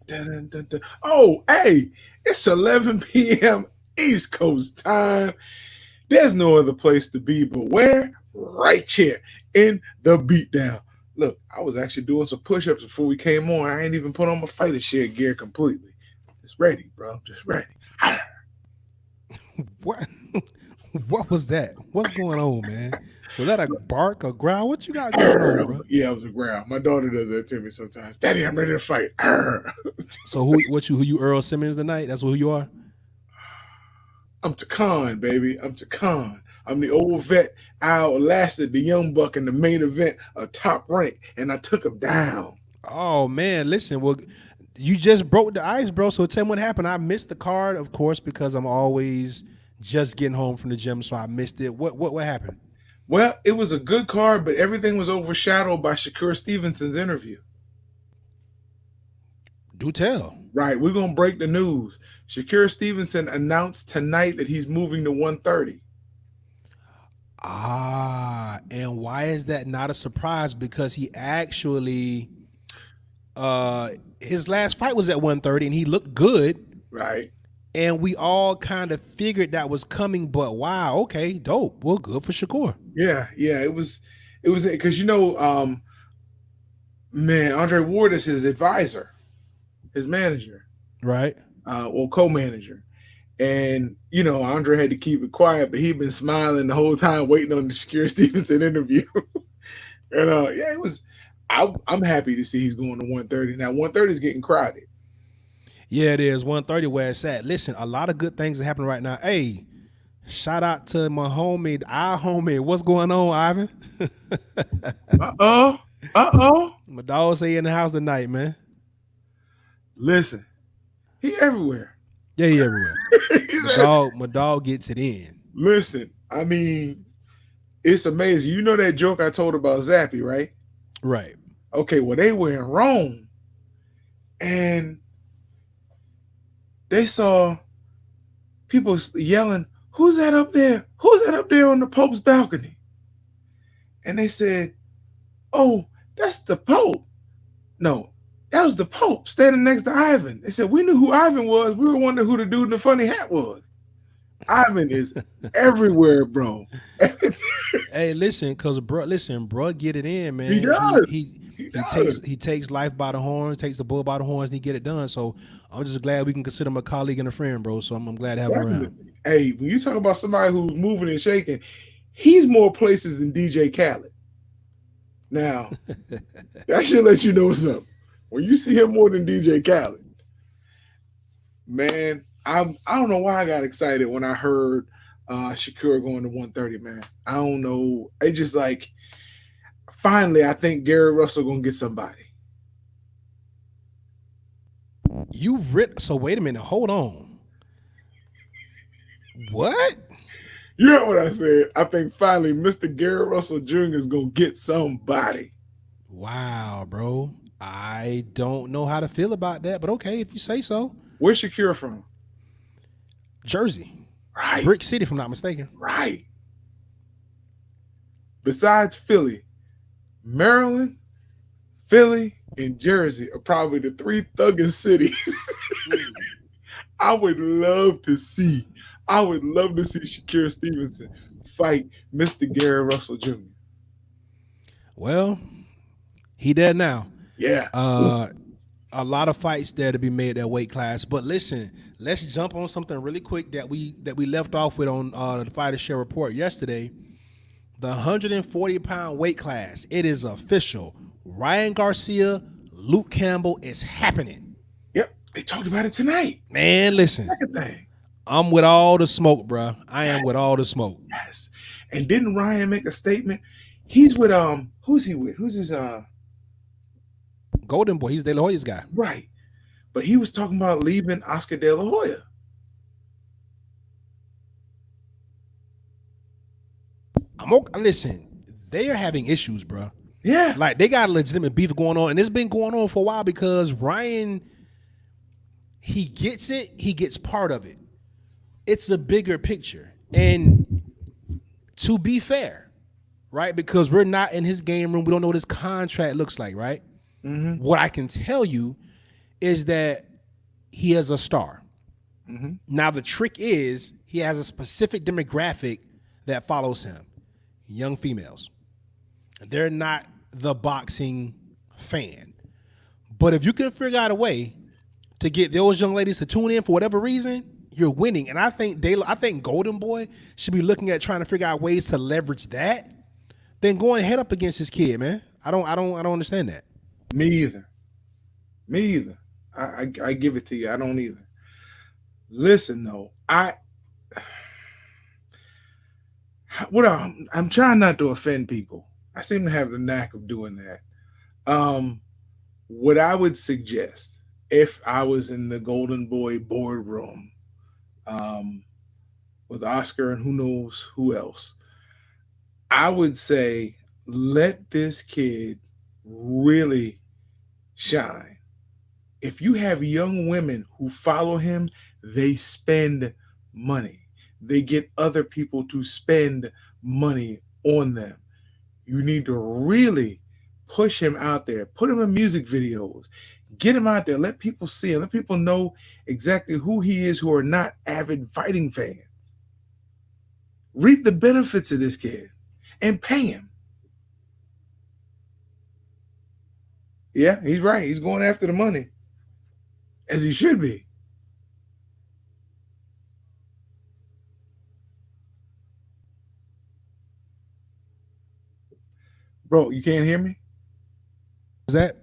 dun, dun, dun, dun. Oh, hey, it's 11 p.m. East Coast time. There's no other place to be but where? Right here in the Beatdown. Look, I was actually doing some push-ups before we came on. I ain't even put on my fighter shed gear completely. Just ready, bro. Just ready. What? What was that? What's going on, man? Was that a bark, a growl? What you got going on, bro? Yeah, it was a growl. My daughter does that to me sometimes. Daddy, I'm ready to fight. So who you Earl Simmons tonight? That's who you are? I'm Takan, baby. I'm Takan. I'm the old vet. I outlasted the young buck in the main event of Top Rank, and I took him down. Oh man, listen, well, you just broke the ice, bro. So tell me what happened. I missed the card, of course, because I'm always just getting home from the gym, so I missed it. What happened? Well, it was a good card, but everything was overshadowed by Shakur Stevenson's interview. Do tell. Right, we're gonna break the news. Shakur Stevenson announced tonight that he's moving to 130. And why is that not a surprise? Because he actually his last fight was at 130 and he looked good. Right. And we all kind of figured that was coming, but wow, okay, dope. Well, good for Shakur. Yeah, it was because man, Andre Ward is his advisor, his manager. Right. Co-manager. And, Andre had to keep it quiet, but he'd been smiling the whole time waiting on the Shakur Stevenson interview. And, it was – I'm happy to see he's going to 130. Now, 130 is getting crowded. Yeah, it is. 130 where it's at. Listen, a lot of good things are happening right now. Hey, shout out to my homie, our homie. What's going on, Ivan? My dog say in the house tonight, man. Listen, he everywhere. Yeah, he everywhere. My dog gets it in. Listen, I mean, it's amazing. You know that joke I told about Zappy, right? Right. Okay, well, they were in Rome, and they saw people yelling, "Who's that up there? Who's that up there on the Pope's balcony?" And they said, "Oh, that's the Pope." No, that was the Pope standing next to Ivan. They said, "We knew who Ivan was. We were wondering who the dude in the funny hat was." Ivan is everywhere, bro. Hey, listen, bro, get it in, man. He does. He takes life by the horns, takes the bull by the horns, and he get it done. So I'm just glad we can consider him a colleague and a friend, bro. So I'm glad to have him around. Hey, when you talk about somebody who's moving and shaking, he's more places than DJ Khaled. Now, that should let you know something. When you see him more than DJ Khaled, man, I don't know why I got excited when I heard Shakur going to 130, man. I don't know. It just like, finally, I think Gary Russell gonna get somebody. So wait a minute, hold on. What? You heard what I said. I think finally Mr. Gary Russell Jr. is gonna get somebody. Wow, bro. I don't know how to feel about that, but okay, if you say so. Where's Shakur from? Jersey. Right. Brick City, if I'm not mistaken. Right. Besides Philly, Maryland, Philly, and Jersey are probably the three thuggest cities. I would love to see Shakur Stevenson fight Mr. Gary Russell Jr. Well, he dead now. Yeah. A lot of fights there to be made that weight class. But listen, let's jump on something really quick that we left off with on the Fighter Share report yesterday. The 140-pound weight class. It is official. Ryan Garcia, Luke Campbell is happening. Yep. They talked about it tonight. Man, listen. Second thing. I'm with all the smoke, bro. I am with all the smoke. Yes. And didn't Ryan make a statement? He's with who's he with? Who's his Golden Boy? He's De La Hoya's guy. Right. But he was talking about leaving Oscar De La Hoya. Listen, they are having issues, bro. Yeah. Like, they got a legitimate beef going on, and it's been going on for a while because Ryan, he gets it, he gets part of it. It's a bigger picture. And to be fair, right, because we're not in his game room, we don't know what his contract looks like, right? Mm-hmm. What I can tell you is that he is a star. Mm-hmm. Now the trick is he has a specific demographic that follows him. Young females. They're not the boxing fan. But if you can figure out a way to get those young ladies to tune in for whatever reason, you're winning. And I think Golden Boy should be looking at trying to figure out ways to leverage that, then going head up against his kid, man. I don't understand that. Me either. Me either. I give it to you. I don't either. Listen though, I'm trying not to offend people. I seem to have the knack of doing that. Um, what I would suggest if I was in the Golden Boy boardroom, um, with Oscar and who knows who else, I would say let this kid really shine. If you have young women who follow him, they spend money. They get other people to spend money on them. You need to really push him out there, put him in music videos, get him out there, let people see him, let people know exactly who he is who are not avid fighting fans. Reap the benefits of this kid and pay him. Yeah, he's right. He's going after the money as he should be. Bro, you can't hear me? Is that?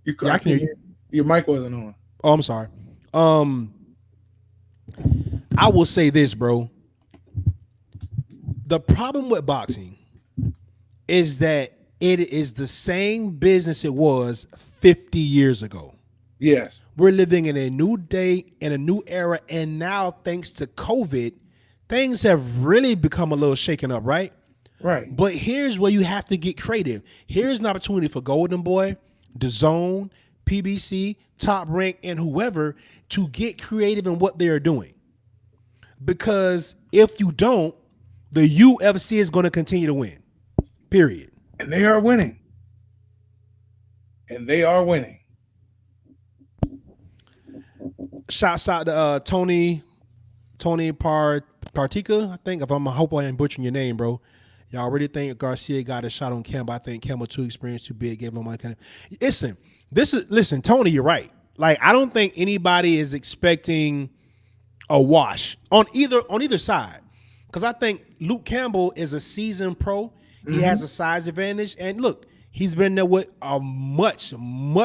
Yeah, I I can hear can't you. hear. Your mic wasn't on. Oh, I'm sorry. Um, I will say this, bro. The problem with boxing is that it is the same business it was 50 years ago. Yes. We're living in a new day, in a new era, and now thanks to COVID, things have really become a little shaken up, right? Right. But here's where you have to get creative. Here's an opportunity for Golden Boy, The Zone, PBC, Top Rank, and whoever to get creative in what they're doing. Because if you don't, the UFC is going to continue to win. Period. And they are winning. And they are winning. Shouts out to Tony Partica. I think I hope I ain't butchering your name, bro. Y'all really think Garcia got a shot on Campbell? I think Campbell too experienced, too big, gave him my kind of. Listen, Tony, you're right. Like I don't think anybody is expecting a wash on either side, because I think Luke Campbell is a seasoned pro. He has a size advantage, and look, he's been there with a much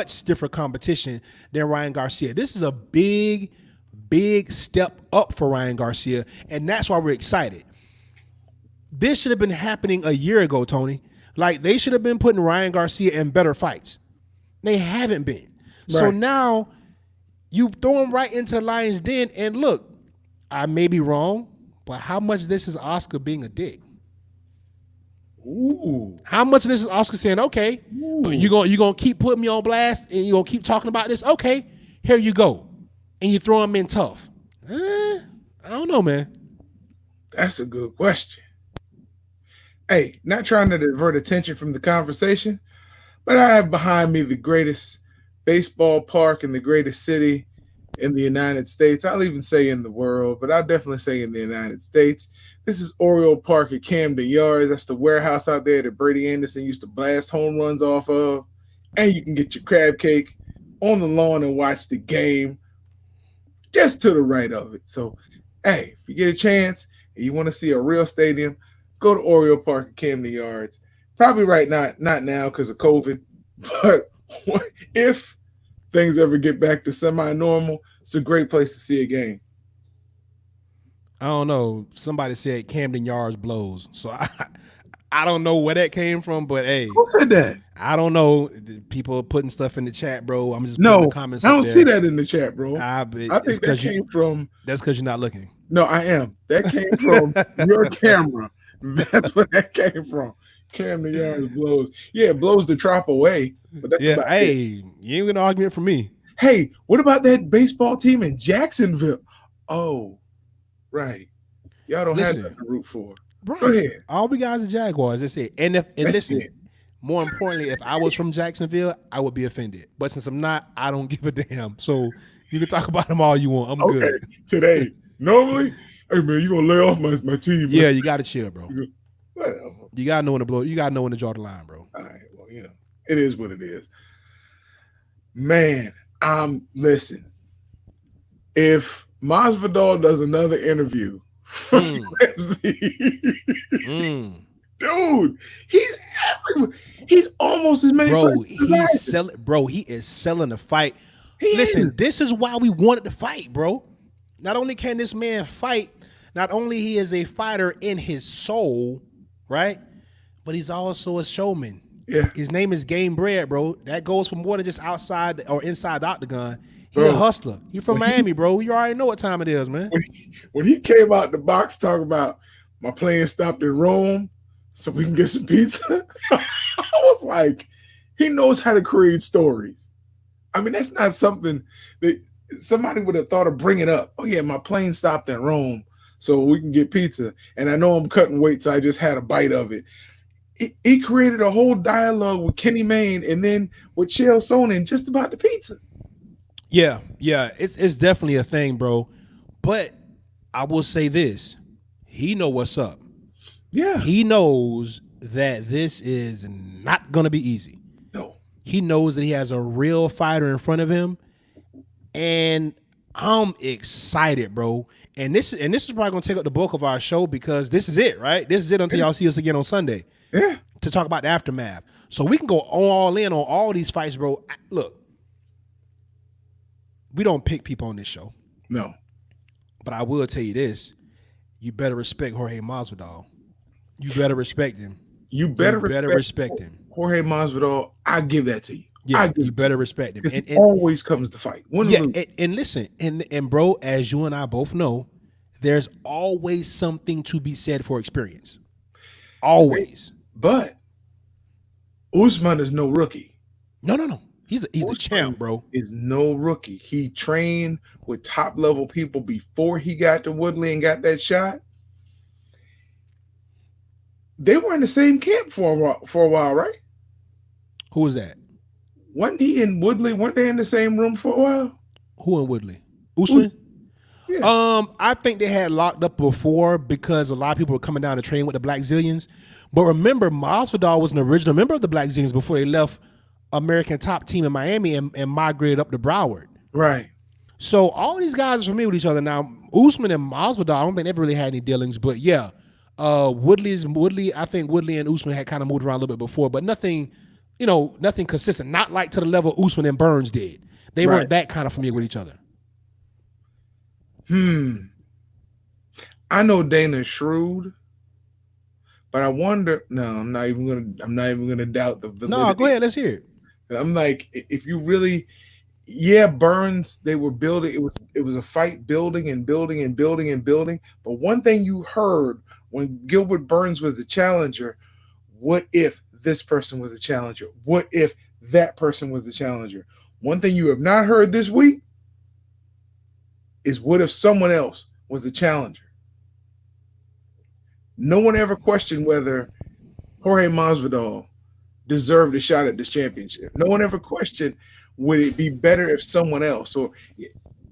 stiffer competition than Ryan Garcia. This is a big step up for Ryan Garcia, and that's why we're excited. This should have been happening a year ago, Tony. Like they should have been putting Ryan Garcia in better fights. They haven't been. Right. So now you throw him right into the lion's den, and look, I may be wrong, but how much of this is Oscar being a dick? Ooh. How much of this is Oscar saying, okay, you're gonna keep putting me on blast and you're gonna keep talking about this? Okay, here you go. And you throw him in tough. I don't know, man. That's a good question. Hey, not trying to divert attention from the conversation, but I have behind me the greatest baseball park in the greatest city in the United States. I'll even say in the world, but I'll definitely say in the United States. This is Oriole Park at Camden Yards. That's the warehouse out there that Brady Anderson used to blast home runs off of. And you can get your crab cake on the lawn and watch the game just to the right of it. So, hey, if you get a chance and you want to see a real stadium, go to Oriole Park at Camden Yards. Probably right now, not now because of COVID, but if things ever get back to semi-normal, it's a great place to see a game. I don't know. Somebody said Camden Yards blows. So I don't know where that came from, but hey. Who said that? I don't know. People are putting stuff in the chat, bro. I'm just putting the comments I don't up there. see that in the chat, bro. I think that came from... That's because you're not looking. No, I am. That came from your camera. That's where that came from. Camden Yards blows. Yeah, it blows the trop away. But that's about it. You ain't gonna argument for me. Hey, what about that baseball team in Jacksonville? Oh, right. Y'all don't have nothing to root for. Right. Go ahead. All we guys are Jaguars. That's it. And listen, More importantly, if I was from Jacksonville, I would be offended. But since I'm not, I don't give a damn. So you can talk about them all you want. I'm Okay, good. today. Normally, hey man, you gonna lay off my team? Yeah, you gotta chill, bro. Whatever. You gotta know when to blow. You gotta know when to draw the line, bro. All right. Well, it is what it is. Man, listen. If Masvidal does another interview for Mm, UFC, mm. dude, he's everywhere. He's almost as many Bro, places as I he's do. selling. Bro, he is selling the fight. He is. Listen, this is why we wanted to fight, bro. Not only can this man fight, not only he is a fighter in his soul, right? But he's also a showman. Yeah, His name is Game Bread, bro. That goes for more than just outside or inside the octagon. He a bro. hustler. He from When he Miami, bro. You already know what time it is, man. when he came out the box talking about my plane stopped in Rome so we can get some pizza, I was like, he knows how to create stories. I mean, that's not something that somebody would have thought of bringing up. Oh yeah, my plane stopped in Rome so we can get pizza, and I know I'm cutting weight, so I just had a bite of it. He created a whole dialogue with Kenny Mayne and then with Chael Sonnen just about the pizza. Yeah, yeah. It's definitely a thing, bro. But I will say this. He know what's up. Yeah, He knows that this is not gonna be easy. no, He knows that he has a real fighter in front of him, and I'm excited, bro. And this is probably gonna take up the bulk of our show because this is it, right? This is it until y'all see us again on Sunday yeah, to talk about the aftermath. So we can go all in on all these fights, bro. Look, we don't pick people on this show, no. but I will tell you this: you better respect Jorge Masvidal. You better respect him. You You better better respect him. Jorge Masvidal. I give that to you. I Yeah, give you it to better you. respect him. Because And, he and always comes to fight. Win or yeah, lose. and listen, and bro, as you and I both know, there's always something to be said for experience. Always. But Usman is no rookie. No, no, no. He's the Usman champ, bro. is no rookie. He trained with top level people before he got to Woodley and got that shot. They were in the same camp for a while, right? Who was that? Wasn't he in Woodley? Weren't they in the same room for a while? Who in Woodley? Us- Usman? Yeah. I think they had locked up before because a lot of people were coming down to train with the Black Zillions. But remember, Masvidal was an original member of the Black Zillions before they left American Top Team in Miami and migrated up to Broward. Right. So all these guys are familiar with each other now. Usman and Masvidal, I don't think they ever really had any dealings, but yeah, Woodley. I think Woodley and Usman had kind of moved around a little bit before, but nothing, nothing consistent. Not like to the level Usman and Burns did. They Right. weren't that kind of familiar with each other. I know Dana's shrewd, but I wonder. No, I'm not even gonna. I'm not even gonna doubt the validity. No, go ahead. Let's hear it. I'm like, if you really, yeah, Burns, they were building. It was a fight, building and building and building and building. But one thing you heard when Gilbert Burns was the challenger, what if this person was the challenger? What if that person was the challenger? One thing you have not heard this week is what if someone else was the challenger? No one ever questioned whether Jorge Masvidal deserved a shot at this championship. No one ever questioned would it be better if someone else. So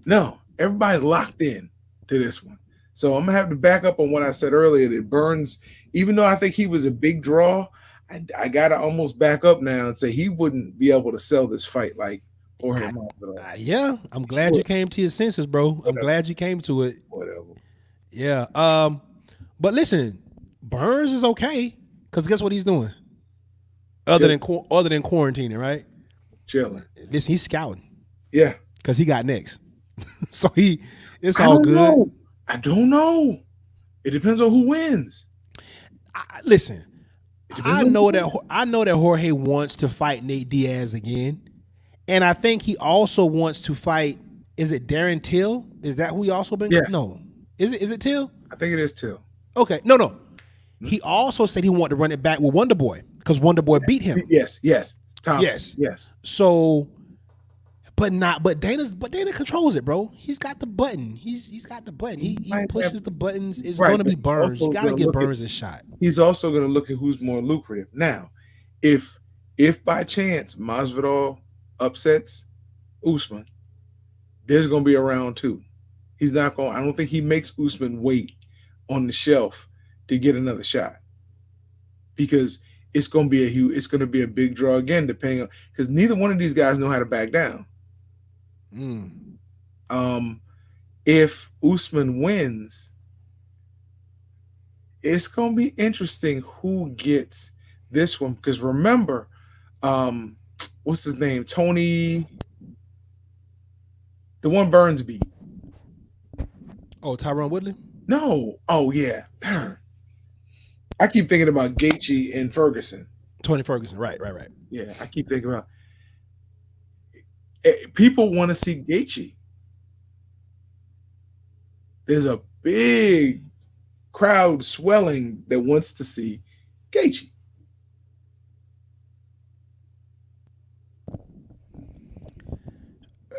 no, everybody's locked in to this one. So I'm gonna have to back up on what I said earlier that Burns, even though I think he was a big draw, I gotta almost back up now and say he wouldn't be able to sell this fight like Jorge Masvidal. Yeah, I'm glad you came to your senses, bro. I'm glad you came to it. Whatever. Yeah. But listen, Burns is okay because guess what he's doing? Other than quarantining, right? Chilling. Listen, he's scouting Yeah. because he got next, so it's I all don't good. know. I don't know. It depends on who wins. Listen, depends I on know who that Jorge wants to fight Nate Diaz again, and I think he also wants to fight. Is it Darren Till? Is that who he also been? Yeah. No. Is it Till? I think it is too. Okay. No. He also said he wanted to run it back with Wonder Boy because Wonder Boy beat him. Yes. Thompson. Yes. So, but Dana controls it, bro. He's got the button. He's got the button. He pushes the buttons. It's Right, going to be but Burns. You also got to gonna give look at- Burns a shot. He's also going to look at who's more lucrative. Now, if If by chance Masvidal upsets Usman, there's going to be a round two. He's not going. I don't think he makes Usman wait on the shelf to get another shot because it's going to be a huge. It's going to be a big draw again, depending on because neither one of these guys know how to back down. Mm. Um, if Usman wins, it's going to be interesting who gets this one because remember, um, what's his name? Tony, the one Burns beat. Oh, Tyron Woodley? No, oh yeah, I keep thinking about Gaethje and Ferguson. Tony Ferguson. Right, right, right. Yeah, I keep thinking about people want to see Gaethje. There's a big crowd swelling that wants to see Gaethje.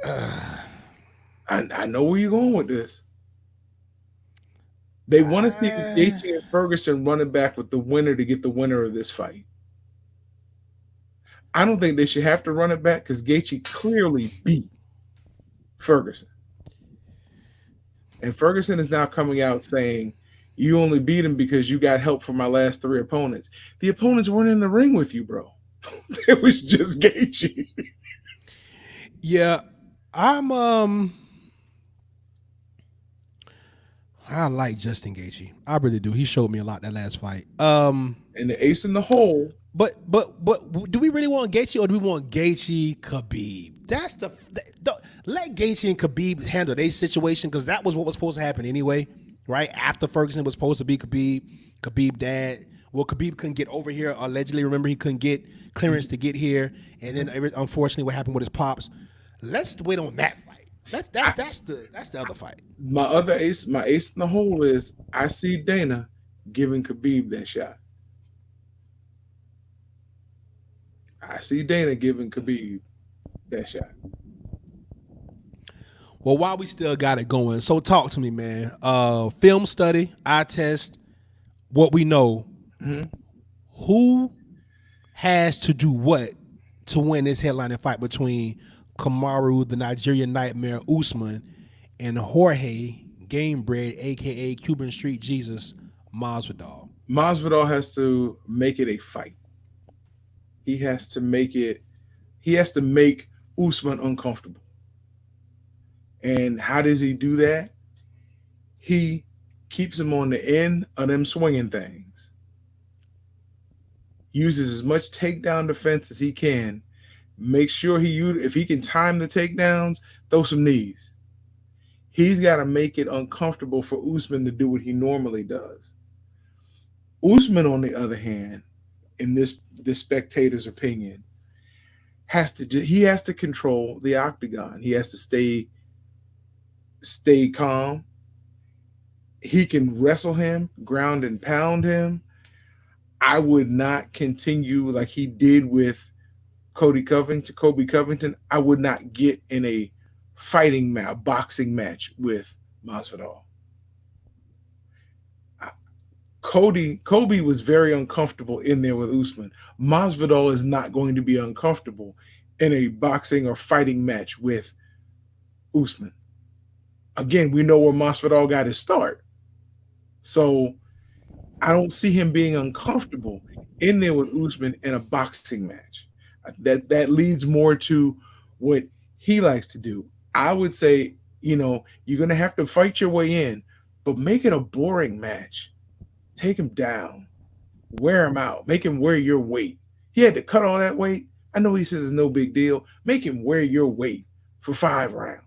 Uh, I know where you're going with this. They want to see uh, Gaethje and Ferguson running back with the winner to get the winner of this fight. I don't think they should have to run it back because Gaethje clearly beat Ferguson. And Ferguson is now coming out saying, you only beat him because you got help from my last three opponents. The opponents weren't in the ring with you, bro. It was just Gaethje. yeah, I'm I like Justin Gaethje. I really do. He showed me a lot that last fight. And the ace in the hole. But do we really want Gaethje or do we want Gaethje Khabib? That's let Gaethje and Khabib handle their situation because that was what was supposed to happen anyway, right? After Ferguson was supposed to be Khabib dad. Well, Khabib couldn't get over here allegedly. Remember, he couldn't get clearance to get here, and then unfortunately, what happened with his pops? Let's wait on that fight. That's the other fight. My other ace, my ace in the hole is I see Dana giving Khabib that shot. I see Dana giving Khabib that shot. Well, while we still got it going, so talk to me, man. Film study, eye test, what we know. Mm-hmm. Who has to do what to win this headlining fight between Kamaru, the Nigerian Nightmare, Usman, and Jorge Gamebred, aka Cuban Street Jesus, Masvidal? Masvidal has to make it a fight. He has to make it. He has to make Usman uncomfortable. And how does he do that? He keeps him on the end of them swinging things. Uses as much takedown defense as he can. Make sure if he can time the takedowns, throw some knees. He's got to make it uncomfortable for Usman to do what he normally does. Usman, on the other hand, in this spectator's opinion, he has to control the octagon. He has to stay calm. He can wrestle him, ground and pound him. I would not continue like he did with Kobe Covington. I would not get in a boxing match with Masvidal. Kobe was very uncomfortable in there with Usman. Masvidal is not going to be uncomfortable in a boxing or fighting match with Usman. Again, we know where Masvidal got his start. So I don't see him being uncomfortable in there with Usman in a boxing match. That leads more to what he likes to do. I would say, you're going to have to fight your way in, but make it a boring match. Take him down, wear him out, make him wear your weight. He had to cut all that weight. I know he says it's no big deal. Make him wear your weight for 5 rounds.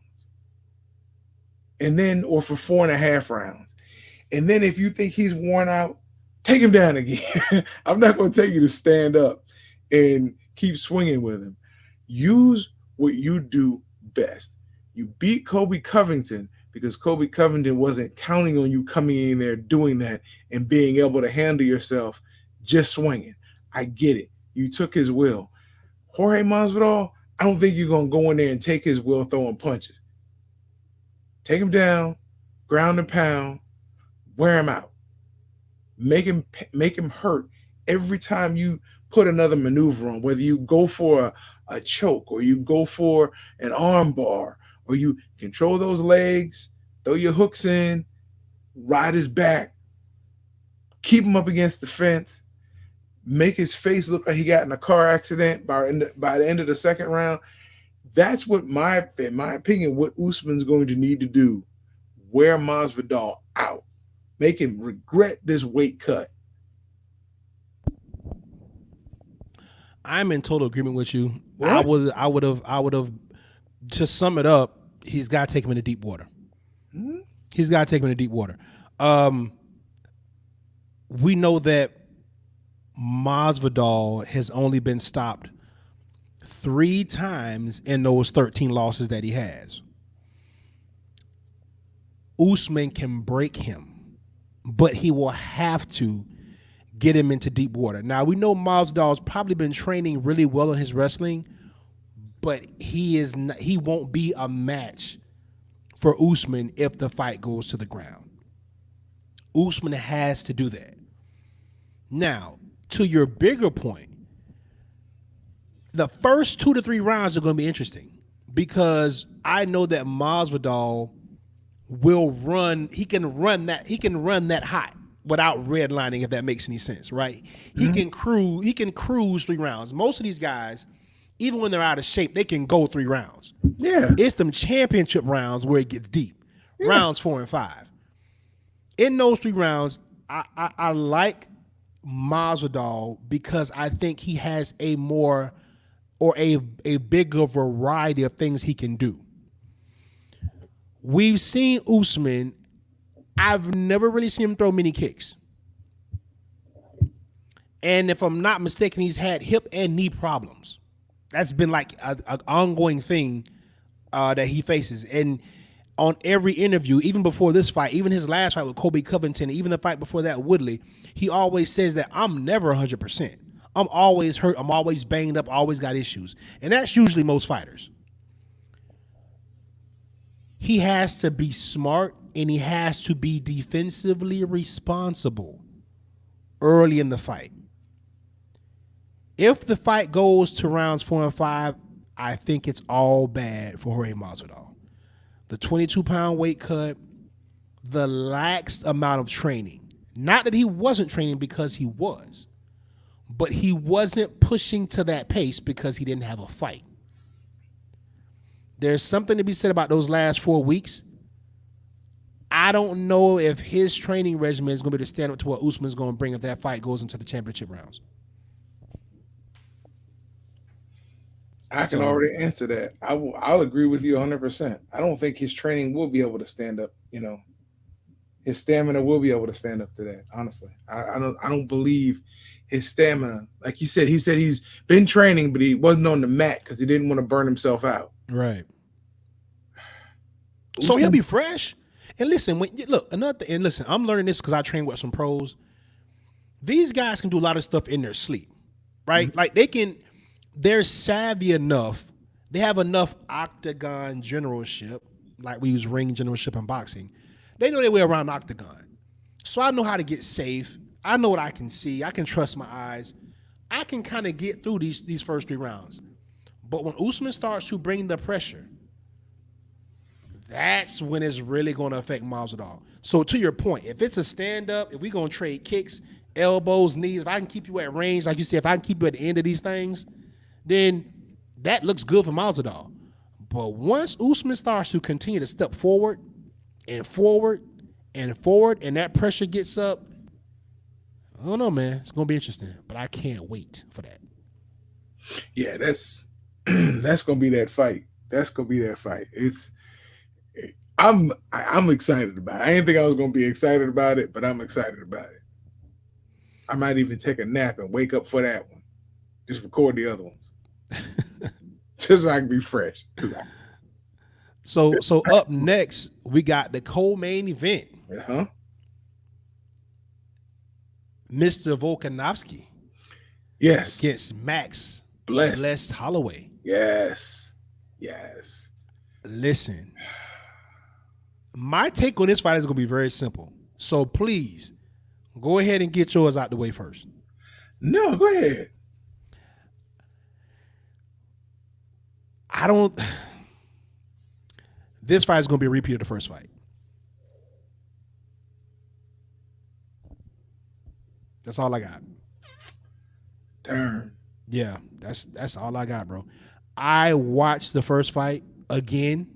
And then, or for 4.5 rounds. And then if you think he's worn out, take him down again. I'm not going to tell you to stand up and keep swinging with him. Use what you do best. You beat Kobe Covington because Kobe Covington wasn't counting on you coming in there doing that and being able to handle yourself just swinging. I get it. You took his will. Jorge Masvidal, I don't think you're going to go in there and take his will throwing punches. Take him down, ground and pound, wear him out. Make him hurt every time you put another maneuver on, whether you go for a choke or you go for an arm bar or you control those legs, throw your hooks in, ride his back, keep him up against the fence, make his face look like he got in a car accident by the end of the second round. That's what in my opinion, what Usman's going to need to do. Wear Masvidal out. Make him regret this weight cut. I'm in total agreement with you. What? I would have. To sum it up, he's got to take him into deep water. Hmm? He's got to take him into deep water. We know that Masvidal has only been stopped 3 times in those 13 losses that he has. Usman can break him, but he will have to get him into deep water. Now, we know Masvidal's probably been training really well in his wrestling, but he won't be a match for Usman if the fight goes to the ground. Usman has to do that. Now, to your bigger point, the first 2 to 3 rounds are going to be interesting because I know that Masvidal will run. He can run that hot without redlining, if that makes any sense, right? He can cruise. He can cruise 3 rounds. Most of these guys, even when they're out of shape, they can go 3 rounds. Yeah. It's them championship rounds where it gets deep. Yeah. Rounds 4 and 5. In those 3 rounds, I like Masvidal because I think he has a more or a bigger variety of things he can do. We've seen Usman. I've never really seen him throw many kicks. And if I'm not mistaken, he's had hip and knee problems. That's been like an ongoing thing that he faces. And on every interview, even before this fight, even his last fight with Colby Covington, even the fight before that, Woodley, he always says that I'm never 100%. I'm always hurt. I'm always banged up, always got issues. And that's usually most fighters. He has to be smart and he has to be defensively responsible early in the fight. If the fight goes to rounds 4 and 5, I think it's all bad for Jorge Masvidal. The 22-pound weight cut, the lax amount of training. Not that he wasn't training, because he was, but he wasn't pushing to that pace because he didn't have a fight. There's something to be said about those last 4 weeks. I don't know if his training regimen is going to be to stand up to what Usman's going to bring if that fight goes into the championship rounds. I can already answer that. I'll agree with you 100%. I don't think his training will be able to stand up. His stamina will be able to stand up to that. Honestly, I don't believe his stamina. Like you said, he said he's been training, but he wasn't on the mat because he didn't want to burn himself out. Right. So he'll be fresh. And listen, I'm learning this because I train with some pros. These guys can do a lot of stuff in their sleep, right? Mm-hmm. Like they're savvy enough. They have enough octagon generalship, like we use ring generalship in boxing. They know their way around the octagon. So I know how to get safe. I know what I can see. I can trust my eyes. I can kind of get through these first 3 rounds. But when Usman starts to bring the pressure, that's when it's really going to affect Masvidal. So to your point, if it's a stand-up, if we're going to trade kicks, elbows, knees, if I can keep you at range, like you said, if I can keep you at the end of these things, then that looks good for Masvidal. But once Usman starts to continue to step forward and forward and forward, and that pressure gets up, I don't know, man. It's going to be interesting, but I can't wait for that. Yeah, that's going to be that fight. That's going to be that fight. I'm excited about it. I didn't think I was going to be excited about it, but I'm excited about it. I might even take a nap and wake up for that one. Just record the other ones. Just so I can be fresh. So up next, we got the co-main event. Uh-huh. Mr. Volkanovski. Yes. Against Max Blessed Holloway. Yes. Listen, my take on this fight is going to be very simple. So please, go ahead and get yours out the way first. No, go ahead. I don't. This fight is going to be a repeat of the first fight. That's all I got. Darn. Yeah, that's all I got, bro. I watched the first fight again.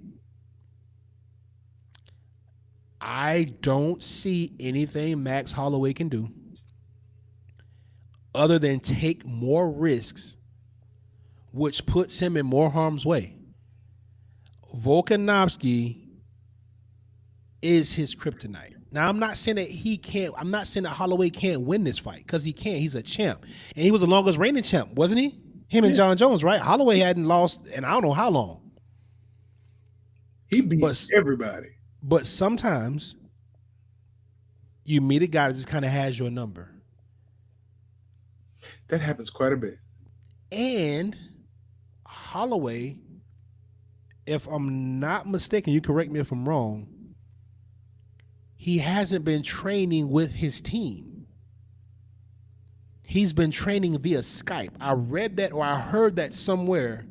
I don't see anything Max Holloway can do other than take more risks, which puts him in more harm's way. Volkanovski is his kryptonite. Now, I'm not saying that he can't. I'm not saying that Holloway can't win this fight because he can't. He's a champ, and he was the longest reigning champ, wasn't he? Him and Yeah. John Jones, right? Holloway hadn't lost, and I don't know how long. He beat But everybody. but sometimes you meet a guy that just kind of has your number, That happens quite a bit. and Holloway, if I'm not mistaken, you correct me if I'm wrong. He hasn't been training with his team. He's been training via Skype. I read that or I heard that somewhere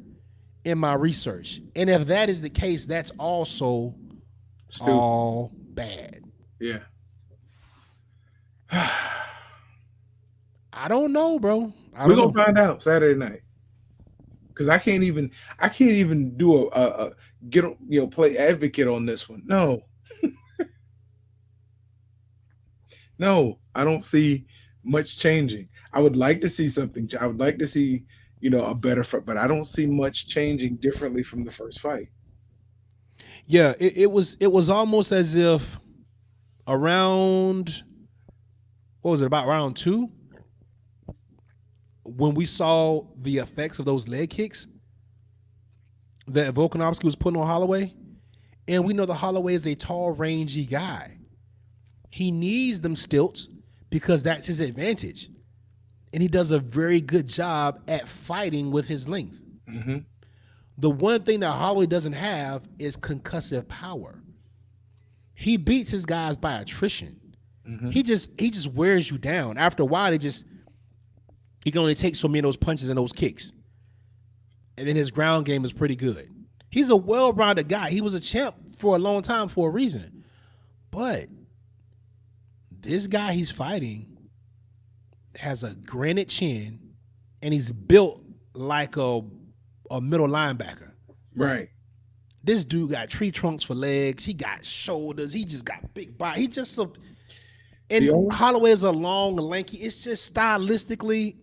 in my research. And if that is the case, that's also Stupid. all bad. Yeah. I don't know, bro. I We're don't gonna know. find out Saturday night. Because I can't even do a play advocate on this one. No. No, I don't see much changing. I would like to see something. I would like to see, a better fight, but I don't see much changing differently from the first fight. Yeah, it was almost as if around what was it, about round two, when we saw the effects of those leg kicks that Volkanovski was putting on Holloway, and we know that Holloway is a tall, rangy guy. He needs them stilts because that's his advantage. And he does a very good job at fighting with his length. Mm-hmm. The one thing that Holloway doesn't have is concussive power. He beats his guys by attrition. Mm-hmm. He just wears you down. After a while, he can only take so many of those punches and those kicks. And then his ground game is pretty good. He's a well-rounded guy. He was a champ for a long time for a reason. But this guy he's fighting has a granite chin, and he's built like a middle linebacker. Right. This dude got tree trunks for legs. He got shoulders. He just got big body. He just and Holloway is a long, lanky. It's just stylistically,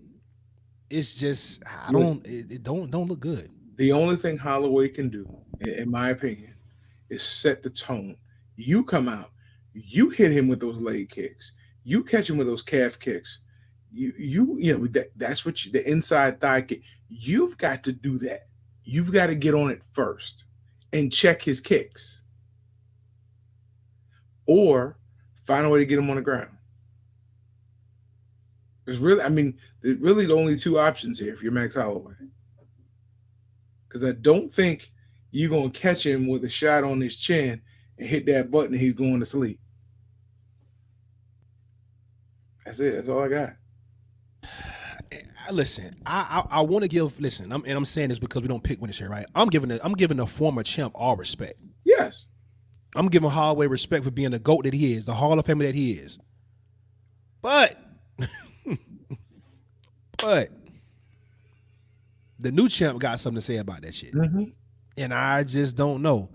it's just it don't look good. The only thing Holloway can do, in my opinion, is set the tone. You come out, you hit him with those leg kicks, you catch him with those calf kicks. That's what the inside thigh kick. You've got to do that. You've got to get on it first and check his kicks, or find a way to get him on the ground. There's really the only two options here if you're Max Holloway. Because I don't think you're going to catch him with a shot on his chin and hit that button and he's going to sleep. That's it. That's all I got. Listen, I want to give. Listen, I'm saying this because we don't pick winners here, right? I'm giving the former champ all respect. Yes. I'm giving Holloway respect for being the GOAT that he is, the Hall of Famer that he is. But the new champ got something to say about that shit. Mm-hmm. And I just don't know.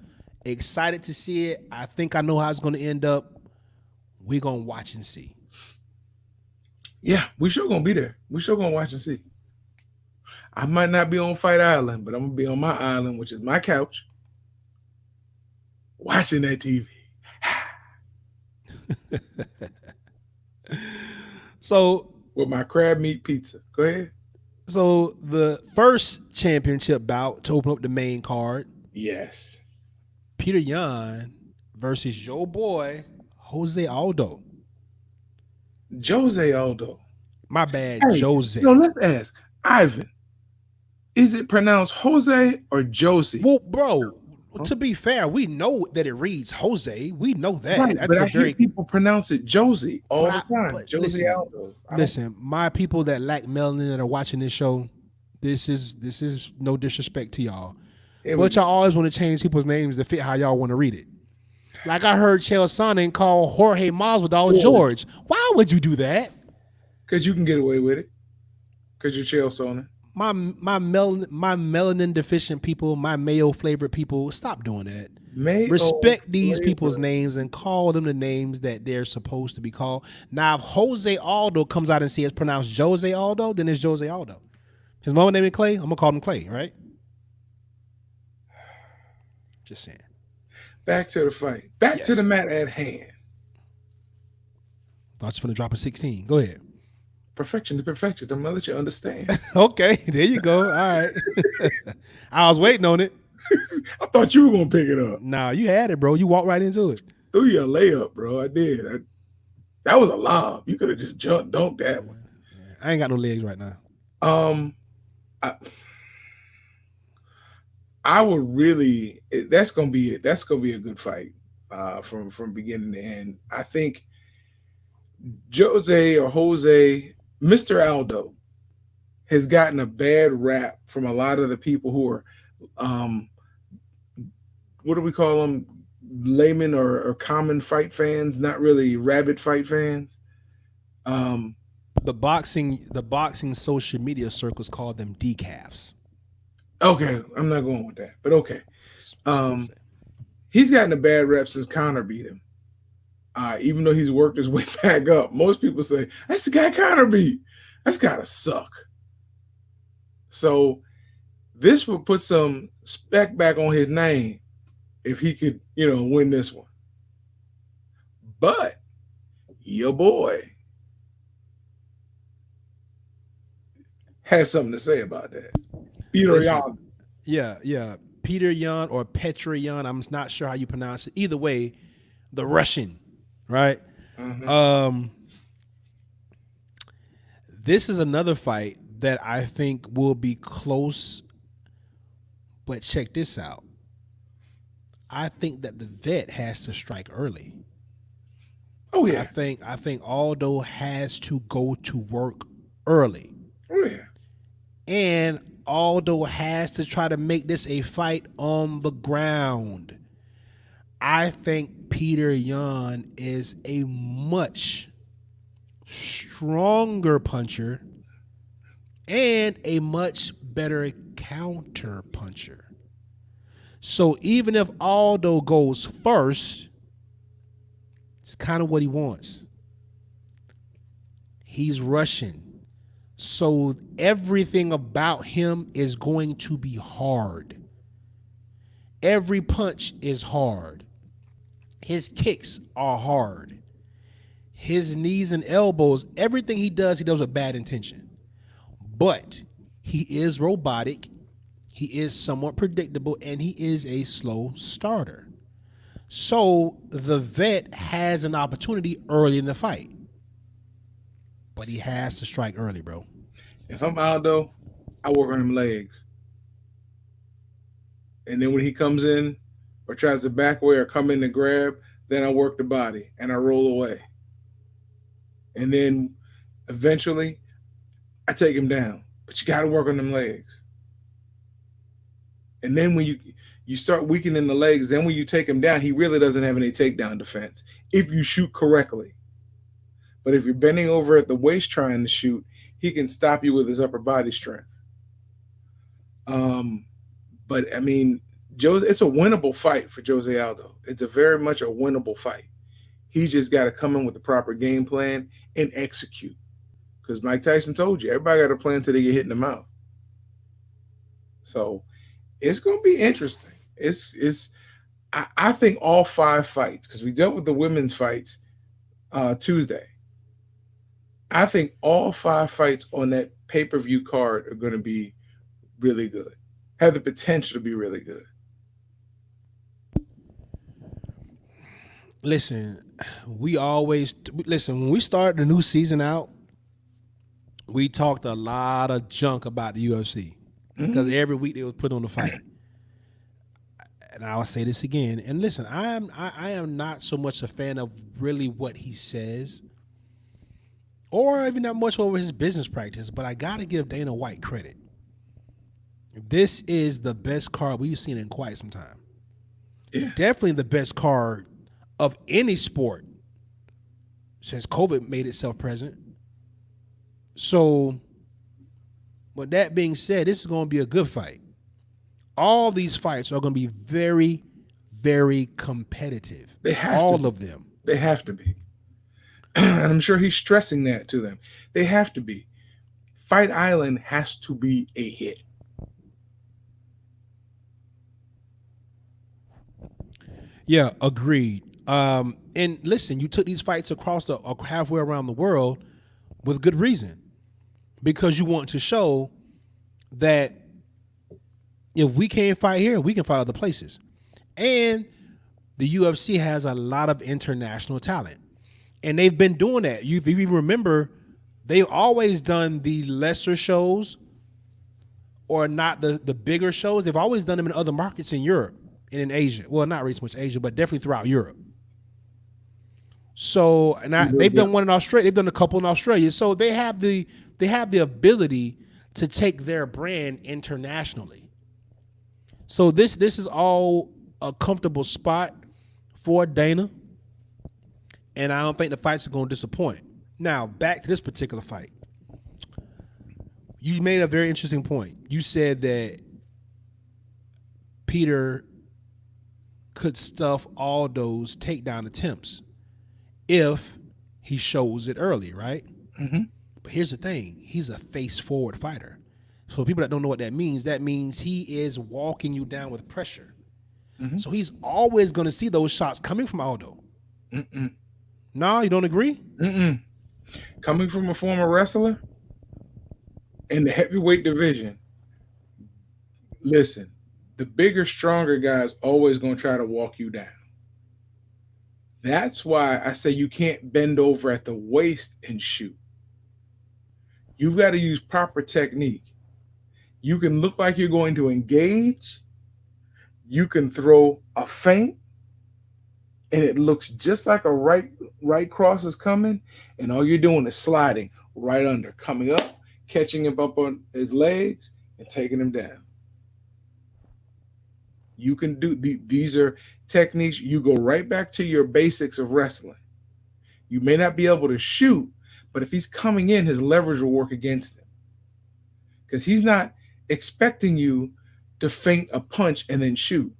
Excited to see it. I think I know how it's going to end up. We're going to watch and see. Yeah, we sure going to be there. We sure going to watch and see. I might not be on Fight Island, but I'm going to be on my island, which is my couch, watching that TV. So, with my crab meat pizza. Go ahead. So the first championship bout to open up the main card, Yes. Peter Yan versus your boy Jose Aldo. Jose Aldo. My bad, Hey, Jose. let's ask Ivan. Is it pronounced Jose or Josie? Well, bro, to be fair, we know that it reads Jose. We know that. Right, That's but a I hear very people pronounce it Josie all But the time. but Josie listen, Aldo. Listen, my people that lack melanin that are watching this show, this is no disrespect to y'all. Here we But go. y'all always want to change people's names to fit how y'all want to read it. Like I heard Chael Sonnen call Jorge Masvidal George. George. Why would you do that? Because you can get away with it. Because you're chill Sona. My melanin deficient people, my mayo flavored people, stop doing that. Mayo Respect these people's flavor. names and call them the names that they're supposed to be called. Now, if Jose Aldo comes out and says it's pronounced Jose Aldo, then it's Jose Aldo. His mama name is Clay. I'm gonna call him Clay, right? Just saying. Back to the fight. Back to the Yes. mat at hand. Thought you finna drop a 16. Go ahead. Perfection is perfection. I'm gonna let you understand. Okay, there you go. All right. I was waiting on it. I thought you were gonna pick it up. Nah, you had it, bro. You walked right into it. Threw you a layup, bro. I did. That was a lob. You could have just jumped, dunked that one. I ain't got no legs right now. Um, I, I would really. That's gonna be it. That's gonna be a good fight. From beginning to end. I think Jose, Mr. Aldo, has gotten a bad rap from a lot of the people who are, um, what do we call them? Layman or common fight fans, not really rabid fight fans. Um, The boxing social media circles call them decafs. okay, I'm not going with that, but okay. That's what they Um, say. he's gotten a bad rep since Connor beat him. Even though he's worked his way back up, most people say that's the guy Connor beat. That's gotta suck. So this would put some spec back on his name if he could, win this one. But your boy has something to say about that. Peter Listen, Yan. yeah. Peter Yan or Petra Yan. I'm not sure how you pronounce it. Either way, the Russian, right? Mhm. This is another fight that I think will be close. But check this out. I think that the vet has to strike early. Oh I yeah. think I think Aldo has to go to work early. Oh yeah. And Aldo has to try to make this a fight on the ground. I think Peter Yan is a much stronger puncher and a much better counter puncher. So even if Aldo goes first, it's kind of what he wants. He's Russian. So everything about him is going to be hard. Every punch is hard. His kicks are hard. His knees and elbows, everything he does with bad intention. But he is robotic. He is somewhat predictable, and he is a slow starter. So the vet has an opportunity early in the fight. But he has to strike early, bro. If I'm Aldo, I work on them legs. And then when he comes in or tries to back away or come in to grab, then I work the body and I roll away. And then eventually I take him down. But you got to work on them legs. And then when you start weakening the legs, then when you take him down, he really doesn't have any takedown defense if you shoot correctly. But if you're bending over at the waist trying to shoot, he can stop you with his upper body strength. Um, but I mean, it's a winnable fight for Jose Aldo. It's a very much a winnable fight. He just got to come in with the proper game plan and execute. Because Mike Tyson told you, everybody got a plan until they get hit in the mouth. So it's going to be interesting. I think all 5 fights, because we dealt with the women's fights Tuesday. I think all 5 fights on that pay-per-view card are going to be really good. Have the potential to be really good. Listen, when we started the new season out, we talked a lot of junk about the UFC because every week they was put on the fight. And I'll say this again. And listen, I am not so much a fan of really what he says, or even that much over his business practice. But I got to give Dana White credit. This is the best card we've seen in quite some time. Yeah, Definitely the best card of any sport since COVID made itself present. So, with that being said, this is going to be a good fight. All these fights are going to be very, very competitive. they have to All be. of them. They have to be. And I'm sure he's stressing that to them. They have to be. Fight Island has to be a hit. Yeah, agreed. And listen, you took these fights across the halfway around the world with good reason because you want to show that if we can't fight here, we can fight other places. And the UFC has a lot of international talent, and they've been doing that. If you remember, they've always done the lesser shows or not the bigger shows. They've always done them in other markets in Europe and in Asia. Well, not really so much Asia, but definitely throughout Europe. So, they've done one in Australia. They've done a couple in Australia. So they have the ability to take their brand internationally. So this is all a comfortable spot for Dana, and I don't think the fights are going to disappoint. Now back to this particular fight. You made a very interesting point. You said that Peter could stuff all those takedown attempts if he shows it early, right? Mm-hmm. But here's the thing: he's a face-forward fighter. So people that don't know what that means he is walking you down with pressure. Mm-hmm. So he's always going to see those shots coming from Aldo. Mm-mm. No, you don't agree? Mm-mm. Coming from a former wrestler in the heavyweight division, listen, the bigger, stronger guys always going to try to walk you down. That's why I say you can't bend over at the waist and shoot. You've got to use proper technique. You can look like you're going to engage. You can throw a feint, and it looks just like a right cross is coming, and all you're doing is sliding right under, coming up, catching him up on his legs, and taking him down. You can do these are techniques. You go right back to your basics of wrestling. You may not be able to shoot, but if he's coming in, his leverage will work against him because he's not expecting you to feint a punch and then shoot.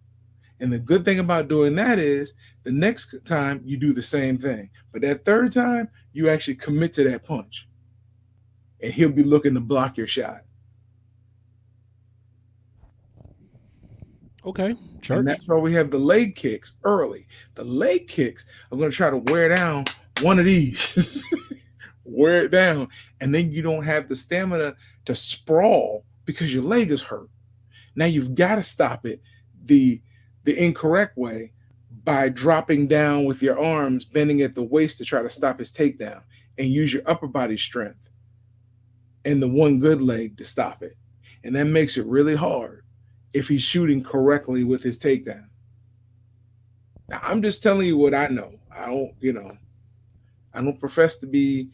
And the good thing about doing that is the next time you do the same thing. But that third time, you actually commit to that punch. And he'll be looking to block your shot. Okay, And church. that's why we have the leg kicks early. The leg kicks are going to try to wear down one of these, wear it down. And then you don't have the stamina to sprawl because your leg is hurt. Now you've got to stop it the incorrect way by dropping down with your arms, bending at the waist to try to stop his takedown, and use your upper body strength and the one good leg to stop it. And that makes it really hard if he's shooting correctly with his takedown. Now, I'm just telling you what I know. I don't profess to be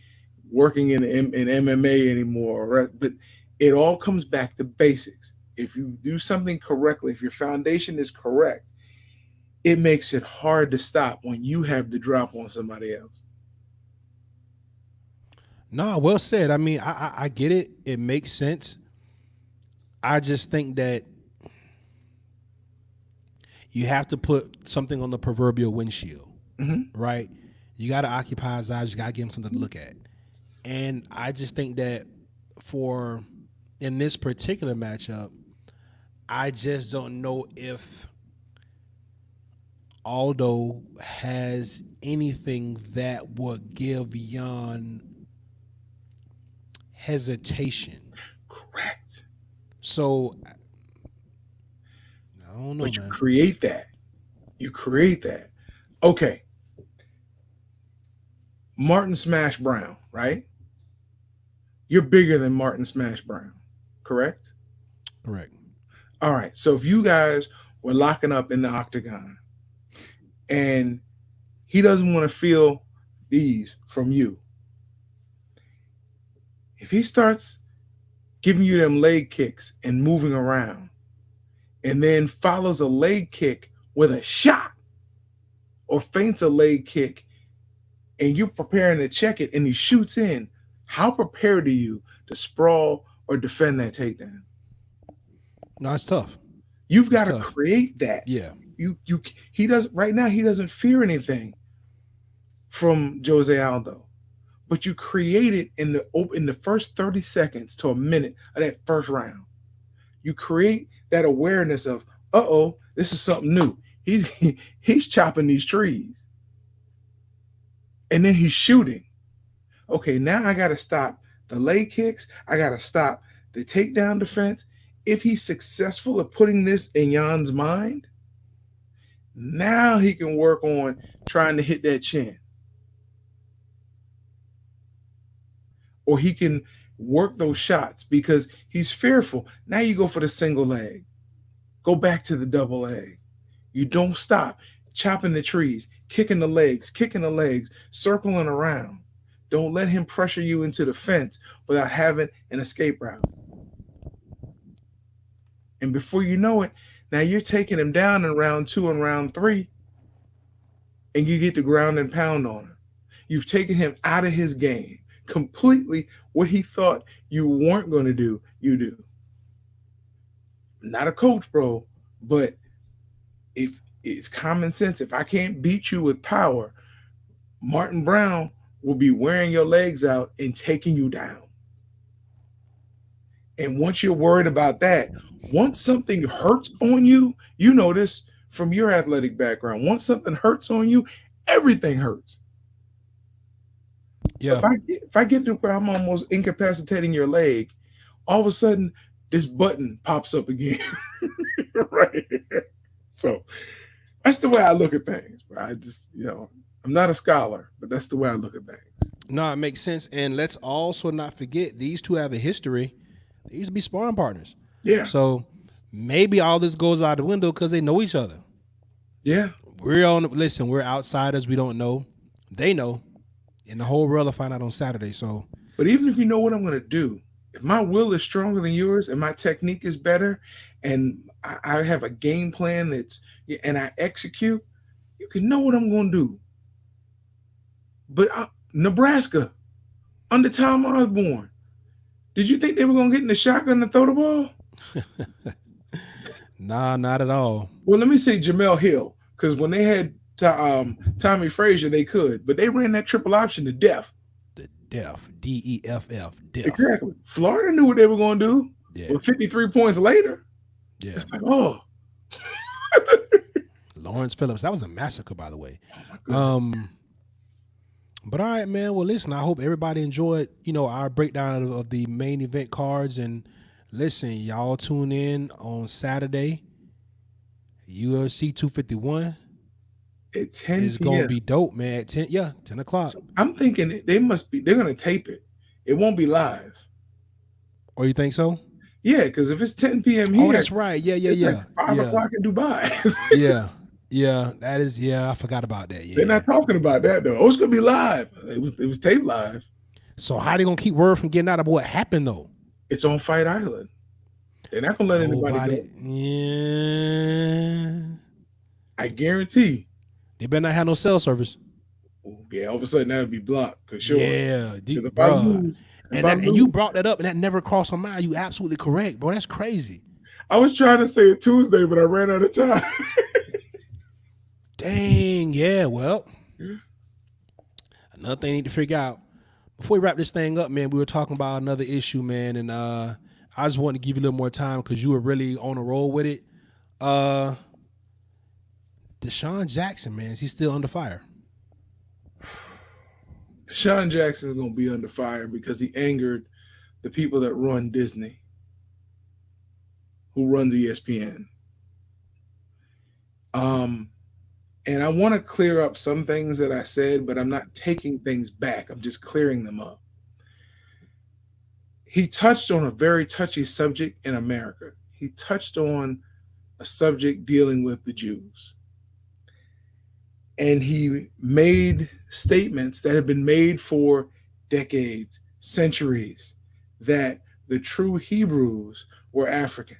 working in MMA anymore, but it all comes back to basics. If you do something correctly, if your foundation is correct, it makes it hard to stop when you have the drop on somebody else. No, well said. I mean, I get it. It makes sense. I just think that you have to put something on the proverbial windshield, Mm-hmm. right? You got to occupy his eyes. You got to give him something to look at. And I just think that for in this particular matchup, I just don't know if Aldo has anything that would give Jan hesitation. Correct. So I don't know, But you man. create that. You create that. Okay. Martin Smash Brown, right? You're bigger than Martin Smash Brown, correct? Correct. All right. So if you guys were locking up in the octagon and he doesn't want to feel these from you, if he starts giving you them leg kicks and moving around, and then follows a leg kick with a shot or feints a leg kick and you're preparing to check it and he shoots in, how prepared are you to sprawl or defend that takedown? No, it's tough. You've It's got to tough. create that. Yeah. You he does right now. He doesn't fear anything from Jose Aldo, but you create it in the first 30 seconds to a minute of that first round. You create that awareness of, oh, this is something new. He's he's chopping these trees, and then he's shooting. Okay, now I got to stop the leg kicks. I got to stop the takedown defense. If he's successful at putting this in Jan's mind, now he can work on trying to hit that chin. Or he can work those shots because he's fearful. Now you go for the single leg. Go back to the double leg. You don't stop chopping the trees, kicking the legs, circling around. Don't let him pressure you into the fence without having an escape route. And before you know it, now you're taking him down in round 2 and round 3, and you get the ground and pound on him. You've taken him out of his game completely. What he thought you weren't going to do, you do. I'm not a coach, bro, but if it's common sense, if I can't beat you with power, Martin Brown will be wearing your legs out and taking you down. And once you're worried about that, once something hurts on you, you know this from your athletic background. Once something hurts on you, everything hurts. So Yeah. if I get to where I'm almost incapacitating your leg, all of a sudden this button pops up again. Right. So that's the way I look at things. Bro. I just, I'm not a scholar, but that's the way I look at things. No, it makes sense. And let's also not forget these two have a history. They used to be sparring partners. Yeah. So maybe all this goes out the window because they know each other. Yeah. We're outsiders. We don't know. They know. And the whole world will find out on Saturday. So, but even if you know what I'm going to do, if my will is stronger than yours and my technique is better and I have a game plan and I execute, you can know what I'm going to do. But Nebraska, under Tom Osborne, did you think they were going to get in the shotgun and throw the ball? nah, not at all. Well, let me say Jamel Hill, because when they had Tommy Frazier, they could, but they ran that triple option to death. The deaf, DEFF, deaf. Exactly. Florida knew what they were going to do. Yeah. But 53 points later, Yeah. it's like, oh. Lawrence Phillips, that was a massacre, by the way. Oh But all right, man. Well, listen, I hope everybody enjoyed, our breakdown of the main event cards. And listen, y'all tune in on Saturday. UFC 251. At 10 It's p.m. gonna be dope, man. At 10 o'clock. So I'm thinking they're gonna tape it. It won't be live. Oh, you think so? Yeah, because if it's 10 p.m. here, Oh, that's right. Yeah. it's like 5 o'clock in Dubai. Yeah. That is. Yeah, I forgot about that. Yeah. They're not talking about that though. Oh, it's gonna be live. It was taped live. So how they gonna keep word from getting out of what happened though? It's on Fight Island. They're not gonna let anybody go. Yeah. I guarantee. They better not have no cell service. Yeah, all of a sudden that'll be blocked for sure. Yeah, Bro. And you brought that up, and that never crossed my mind. You absolutely correct, bro. That's crazy. I was trying to say it Tuesday, but I ran out of time. Dang, yeah. Well, another thing I need to figure out. Before we wrap this thing up, man, we were talking about another issue, man, and I just wanted to give you a little more time because you were really on a roll with it. Deshaun Jackson, man, is he still under fire? Deshaun Jackson is going to be under fire because he angered the people that run Disney, who runs ESPN. And I want to clear up some things that I said, but I'm not taking things back. I'm just clearing them up. He touched on a very touchy subject in America. He touched on a subject dealing with the Jews. And he made statements that have been made for decades, centuries, that The true Hebrews were African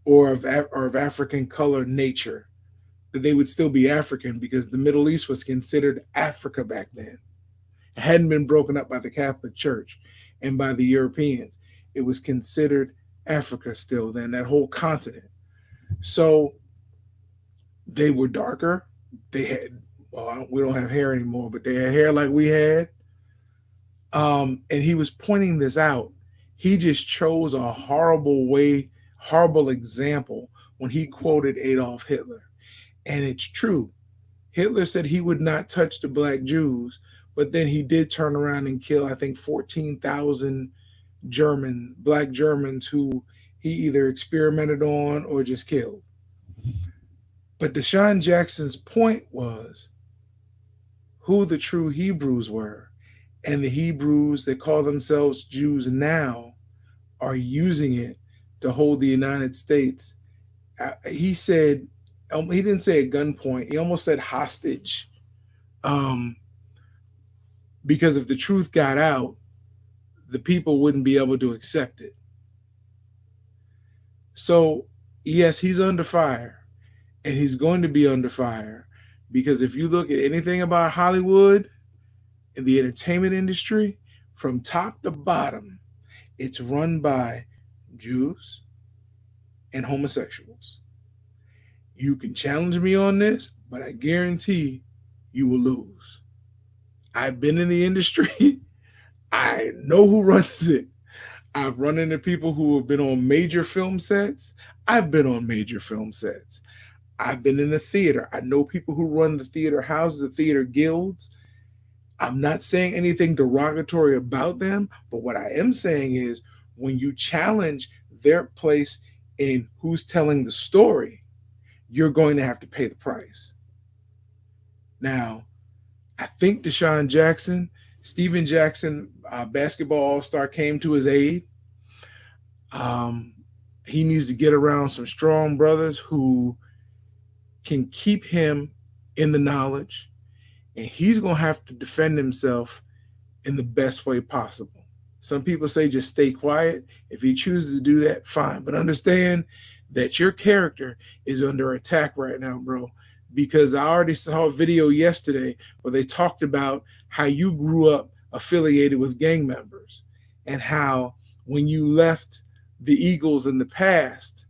or of African color nature. That they would still be African because the Middle East was considered Africa back then. It hadn't been broken up by the Catholic Church and by the Europeans. It was considered Africa still then, that whole continent. So they were darker. They had, well, we don't have hair anymore, but they had hair like we had. And he was pointing this out. He just chose a horrible way, horrible example when he quoted Adolf Hitler. And it's true. Hitler said he would not touch the black Jews, but then he did turn around and kill, I think, 14,000 black Germans who he either experimented on or just killed. But Deshaun Jackson's point was who the true Hebrews were. And the Hebrews that call themselves Jews now are using it to hold the United States. He said, he didn't say at gunpoint, he almost said hostage. Um, because if the truth got out, the people wouldn't be able to accept it. So, yes, he's under fire, and he's going to be under fire because if you look at anything about Hollywood and the entertainment industry, from top to bottom, it's run by Jews and homosexuals. You can challenge me on this, but I guarantee you will lose. I've been in the industry. I know who runs it. I've run into people who have been on major film sets. I've been on major film sets. I've been in the theater. I know people who run the theater houses, the theater guilds. I'm not saying anything derogatory about them, but what I am saying is when you challenge their place in who's telling the story, you're going to have to pay the price. Now, I think Deshaun Jackson, Steven Jackson, basketball all star, came to his aid. Um, he needs to get around some strong brothers who can keep him in the knowledge, and he's going to have to defend himself in the best way possible. Some people say just stay quiet. If he chooses to do that, fine. But understand that your character is under attack right now, bro. Because I already saw a video yesterday where they talked about how you grew up affiliated with gang members and how when you left the Eagles in the past,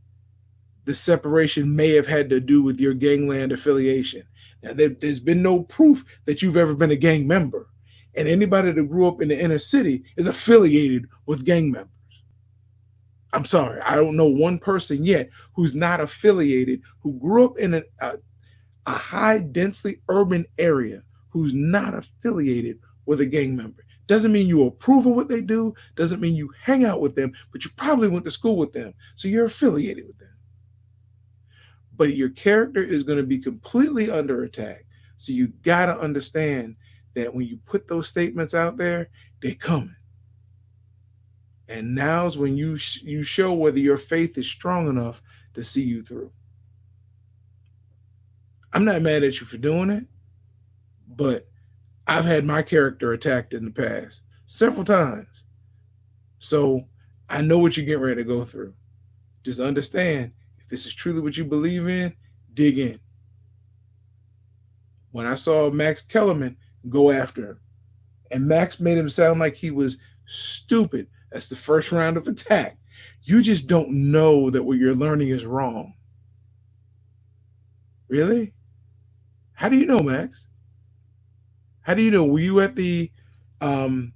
the separation may have had to do with your gangland affiliation. Now, there's been no proof that you've ever been a gang member. And anybody that grew up in the inner city is affiliated with gang members. I'm sorry, I don't know one person yet who's not affiliated, who grew up in a high densely urban area, who's not affiliated with a gang member. Doesn't mean you approve of what they do, doesn't mean you hang out with them, but you probably went to school with them, so you're affiliated with them. But your character is going to be completely under attack. So you got to understand that when you put those statements out there, they're coming. And now's when you show whether your faith is strong enough to see you through. I'm not mad at you for doing it, but I've had my character attacked in the past several times. So I know what you're getting ready to go through. Just understand if this is truly what you believe in, dig in. When I saw Max Kellerman go after him, and Max made him sound like he was stupid. That's the first round of attack. You just don't know that what you're learning is wrong. Really? How do you know, Max? How do you know? Were you at um,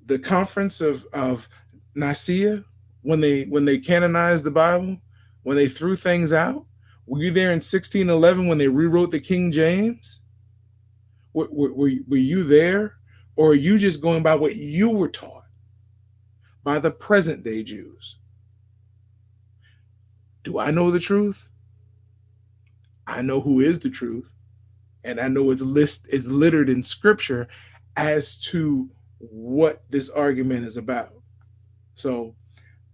the conference of Nicaea when they canonized the Bible, when they threw things out? Were you there in 1611 when they rewrote the King James? Were you there, or are you just going by what you were taught by the present day Jews? Do I know the truth? I know who is the truth, and I know it's littered in Scripture as to what this argument is about. So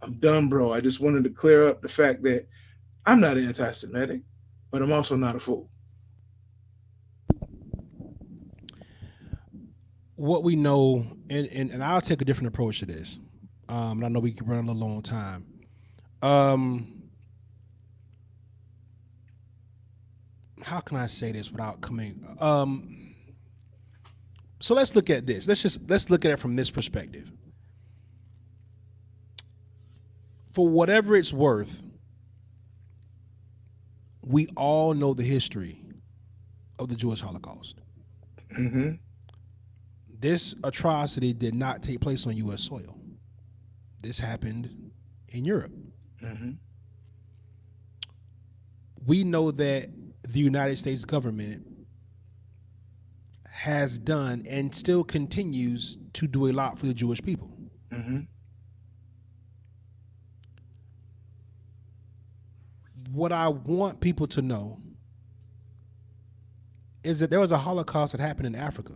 I'm done, bro. I just wanted to clear up the fact that I'm not anti-Semitic, but I'm also not a fool. What we know, and I'll take a different approach to this. And I know we can run a little long time. Um, how can I say this without coming? So let's look at this. Let's look at it from this perspective. For whatever it's worth, we all know the history of the Jewish Holocaust. Mm-hmm. This atrocity did not take place on U.S. soil. This happened in Europe. Mm-hmm. We know that the United States government has done and still continues to do a lot for the Jewish people. Mm-hmm. What I want people to know is that there was a Holocaust that happened in Africa.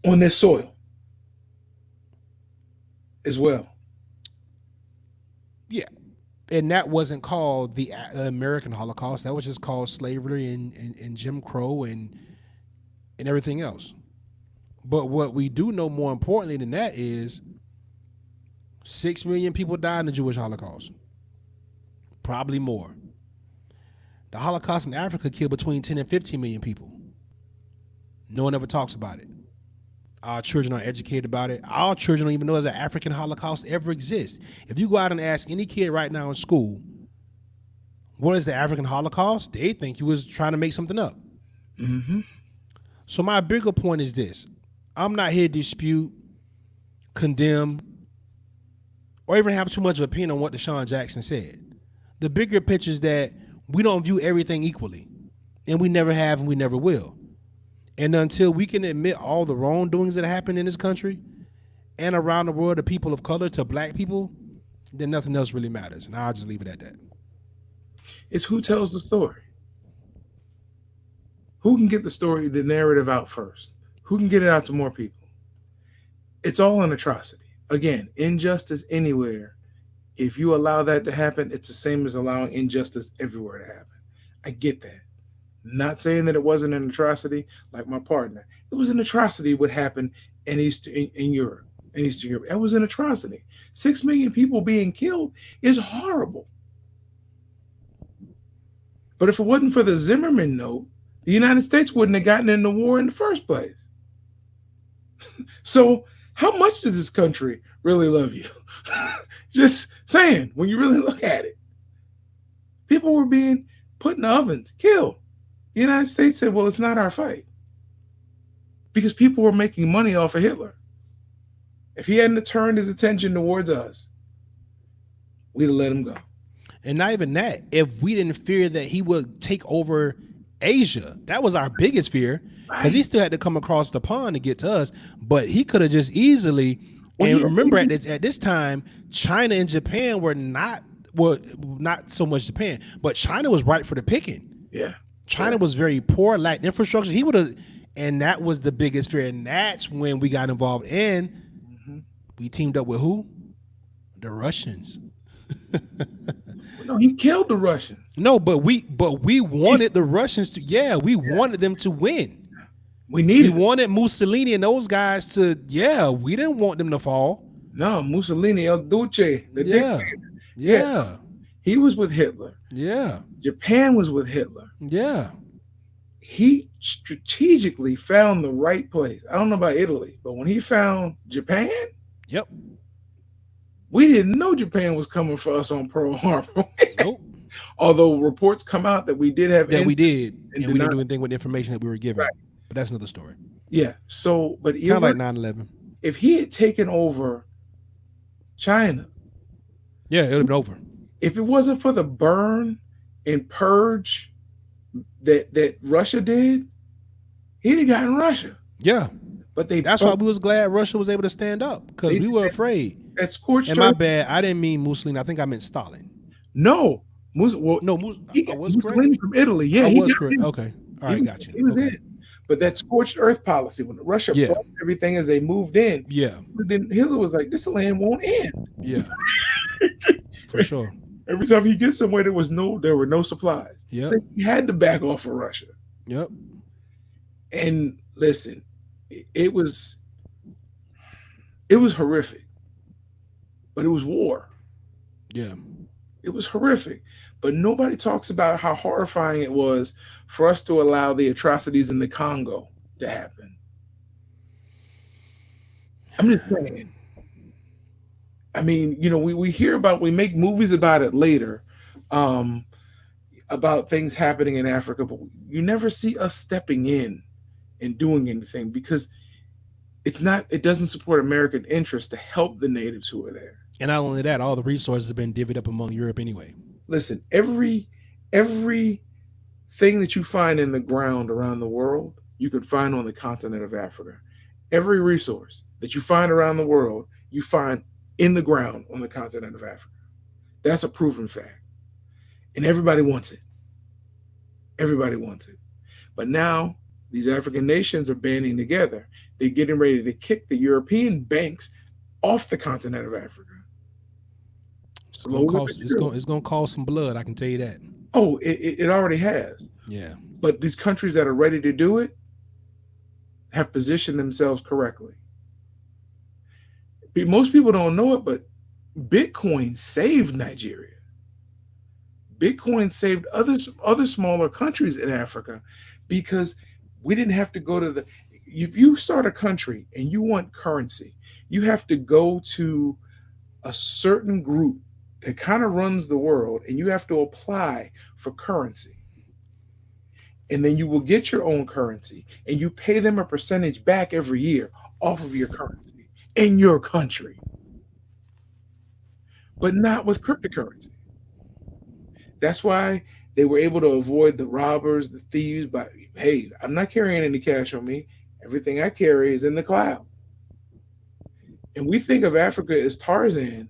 On this soil as well. Yeah. And that wasn't called the American Holocaust. That was just called slavery and Jim Crow and everything else. But what we do know more importantly than that is 6 million people died in the Jewish Holocaust. Probably more. The Holocaust in Africa killed between 10 and 15 million people. No one ever talks about it. Our children aren't educated about it. Our children don't even know that the African Holocaust ever exists. If you go out and ask any kid right now in school, what is the African Holocaust? They think you was trying to make something up. Mm-hmm. So my bigger point is this. I'm not here to dispute, condemn, or even have too much of an opinion on what Deshaun Jackson said. The bigger picture is that we don't view everything equally. And we never have and we never will. And until we can admit all the wrongdoings that happen in this country and around the world to people of color, to black people, then nothing else really matters. And I'll just leave it at that. It's who tells the story. Who can get the story, the narrative out first? Who can get it out to more people? It's all an atrocity. Again, injustice anywhere. If you allow that to happen, it's the same as allowing injustice everywhere to happen. I get that. Not saying that it wasn't an atrocity like my partner. It was an atrocity what happened in Europe, in Eastern Europe. That was an atrocity. 6 million people being killed is horrible. But if it wasn't for the Zimmerman note, the United States wouldn't have gotten in the war in the first place. So how much does this country really love you? Just saying, when you really look at it. People were being put in ovens, killed. The United States said, well, it's not our fight. Because people were making money off of Hitler. If he hadn't turned his attention towards us, we'd have let him go. And not even that. If we didn't fear that he would take over Asia, that was our biggest fear. Because he still had to come across the pond to get to us. But he could have just easily, and remember at this time, China and Japan were not so much Japan, but China was ripe for the picking. Yeah. China was very poor, lacked infrastructure. He would have, and that was the biggest fear. And that's when we got involved. And we teamed up with who? The Russians. No, he killed the Russians. No, but we wanted the Russians to. Yeah, we wanted them to win. We wanted Mussolini and those guys to. Yeah, we didn't want them to fall. No, Mussolini, El Duce, the dictator. Yeah. He was with Hitler. Yeah. Japan was with Hitler. Yeah. He strategically found the right place. I don't know about Italy, but when he found Japan, yep, we didn't know Japan was coming for us on Pearl Harbor. Nope. Although reports come out that we did have we did, and we didn't do anything with the information that we were given. Right. But that's another story. Yeah. So, but kind of like 9/11. If he had taken over China, yeah, it would have been over. If it wasn't for the burn and purge that Russia did, he'd have gotten Russia. Yeah. But that's why we was glad Russia was able to stand up, because we were afraid. That scorched and my bad, I didn't mean Mussolini. I think I meant Stalin. No. I was Mussolini correct? from Italy. Yeah, I was correct. Okay. All right, got you. He was in. But that scorched earth policy, when Russia broke everything as they moved in, Hitler was like, this land won't end. Yeah. For sure. Every time he gets somewhere, there were no supplies. Yeah. So he had to back off of Russia. Yep. And listen, it was horrific. but it was war. Yeah. It was horrific. But nobody talks about how horrifying it was for us to allow the atrocities in the Congo to happen. I'm just saying. I mean, we hear about, we make movies about it later, um, about things happening in Africa, but you never see us stepping in and doing anything because it doesn't support American interests to help the natives who are there. And not only that, all the resources have been divvied up among Europe anyway. Listen, every thing that you find in the ground around the world, you can find on the continent of Africa. Every resource that you find around the world, you find in the ground on the continent of Africa. That's a proven fact. And everybody wants it. Everybody wants it. But now these African nations are banding together. They're getting ready to kick the European banks off the continent of Africa. It's gonna Slowly but cost. surely. It's gonna cost some blood. I can tell you that. Oh, it already has. Yeah. But these countries that are ready to do it have positioned themselves correctly. Most people don't know it, but Bitcoin saved Nigeria. Bitcoin saved other smaller countries in Africa because we didn't have to go to the. If you start a country and you want currency, you have to go to a certain group that kind of runs the world, and you have to apply for currency. And then you will get your own currency, and you pay them a percentage back every year off of your currency in your country, but not with cryptocurrency. That's why they were able to avoid the robbers, the thieves. But hey, I'm not carrying any cash on me. Everything I carry is in the cloud. And we think of Africa as Tarzan,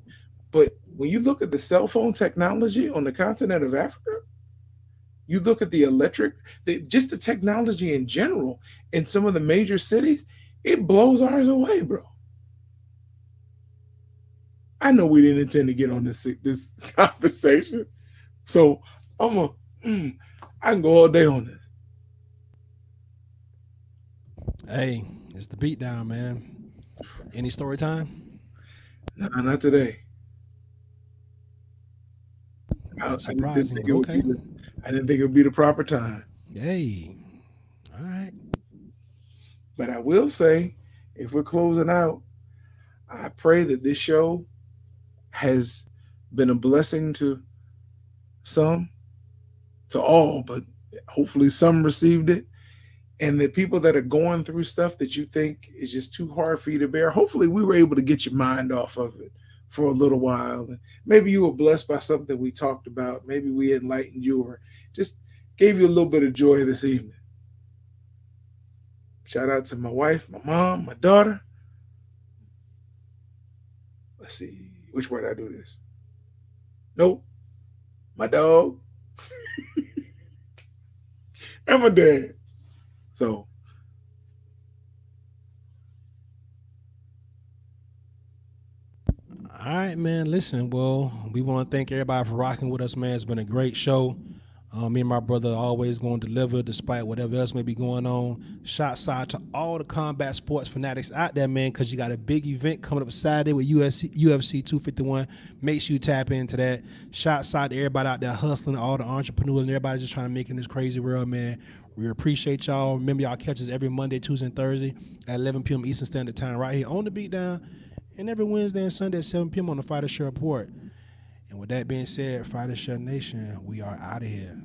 but when you look at the cell phone technology on the continent of Africa, you look at the electric, just the technology in general in some of the major cities, it blows ours away, bro. I know we didn't intend to get on this conversation, so I'm a, mm, I can go all day on this. Hey, it's the beatdown, man. Any story time? Nah, not today. That's I didn't think surprising, it but would be okay. the I didn't think it would be the proper time. Hey, all right. But I will say, if we're closing out, I pray that this show has been a blessing to some, to all, but hopefully some received it. And the people that are going through stuff that you think is just too hard for you to bear, hopefully we were able to get your mind off of it for a little while. And maybe you were blessed by something we talked about. Maybe we enlightened you or just gave you a little bit of joy this evening. Shout out to my wife, my mom, my daughter. Let's see, which way did I do this? Nope, my dog and my dad. So All right, man. Listen, well, we want to thank everybody for rocking with us, man. It's been a great show. Me and my brother are always going to deliver despite whatever else may be going on. Shots out to all the combat sports fanatics out there, man, because you got a big event coming up Saturday with UFC 251. Make sure you tap into that. Shots out to everybody out there hustling, all the entrepreneurs and everybody just trying to make it in this crazy world, man. We appreciate y'all. Remember, y'all catch us every Monday, Tuesday, and Thursday at 11 p.m. Eastern Standard Time right here on the Beatdown, and every Wednesday and Sunday at 7 p.m. on the Fighter Show Report. And with that being said, Fighter Show Nation, we are out of here.